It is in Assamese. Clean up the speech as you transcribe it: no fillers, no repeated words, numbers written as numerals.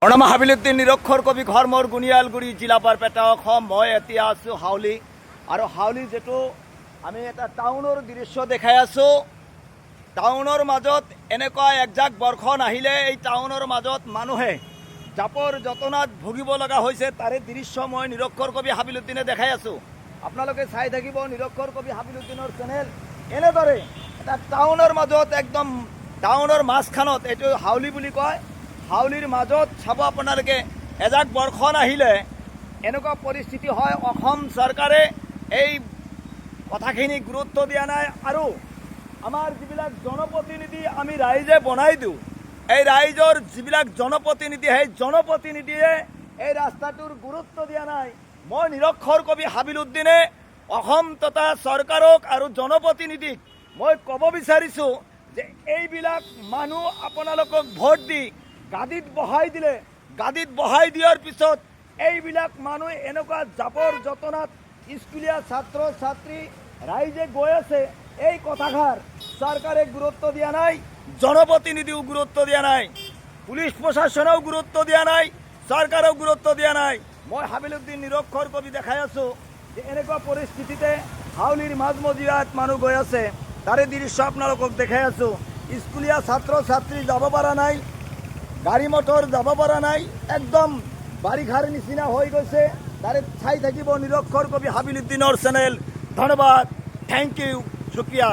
প্ৰণাম হাবিলুদ্দিন নিৰক্ষৰ কবি ঘৰ মোৰ গুণিয়ালগুৰি জিলা বৰপেটা অসম। মই এতিয়া আছোঁ হাউলি আৰু হাউলি যেটো আমি এটা টাউনৰ দৃশ্য দেখাই আছোঁ। টাউনৰ মাজত এনেকুৱা একজাক বৰ্ষণ আহিলে এই টাউনৰ মাজত মানুহে জাপৰ জটনাত ভুগিব লগা হৈছে। তাৰে দৃশ্য মই নিৰক্ষৰ কবি হাবিলুদ্দিনে দেখাই আছোঁ। আপোনালোকে চাই থাকিব নিৰক্ষৰ কবি হাবিলুদ্দিনৰ চেনেল। এনেদৰে এটা টাউনৰ মাজত একদম টাউনৰ মাজখানত এইটো হাউলি বুলি কয়। হাউলিৰ মাজত চাব আপোনালোকে এজাক বৰ্ষণ আহিলে এনেকুৱা পৰিস্থিতি হয়। অসম চৰকাৰে এই কথাখিনি গুৰুত্ব দিয়া নাই আৰু আমাৰ যিবিলাক জনপ্ৰতিনিধি আমি ৰাইজে বনাই দিওঁ, এই ৰাইজৰ যিবিলাক জনপ্ৰতিনিধি সেই জনপ্ৰতিনিধিয়ে এই ৰাস্তাটোৰ গুৰুত্ব দিয়া নাই। মই নিৰক্ষৰ কবি হাবিলুদ্দিনে অসম তথা চৰকাৰক আৰু জনপ্ৰতিনিধিক মই ক'ব বিচাৰিছোঁ যে এইবিলাক মানুহ আপোনালোকক ভোট দি গাদীত বহাই দিলে, গাদীত বহাই দিয়াৰ পিছত এইবিলাক মানুহ এনেকুৱা জাবৰ জটনাত স্কুলীয়া ছাত্ৰ ছাত্ৰী ৰাইজে গৈ আছে। এই কথাষাৰ চৰকাৰে গুৰুত্ব দিয়া নাই, জনপ্ৰতিনিধিও গুৰুত্ব দিয়া নাই, পুলিচ প্ৰশাসনেও গুৰুত্ব দিয়া নাই, চৰকাৰেও গুৰুত্ব দিয়া নাই। মই হাবিলুদ্দিন নিৰক্ষৰ কবি দেখাই আছোঁ যে এনেকুৱা পৰিস্থিতিতে হাউলিৰ মাজমজিয়াত মানুহ গৈ আছে। তাৰে দৃশ্য আপোনালোকক দেখাই আছোঁ। স্কুলীয়া ছাত্ৰ ছাত্ৰী যাব পৰা নাই, গাড়ী মটৰ যাব পৰা নাই, একদম বাৰিষাৰ নিচিনা হৈ গৈছে। তাৰে চাই থাকিব নিৰক্ষৰ কবি হাবিলুদ্দিনৰ চেনেল। ধন্যবাদ, থেংক ইউ, শুক্ৰিয়া।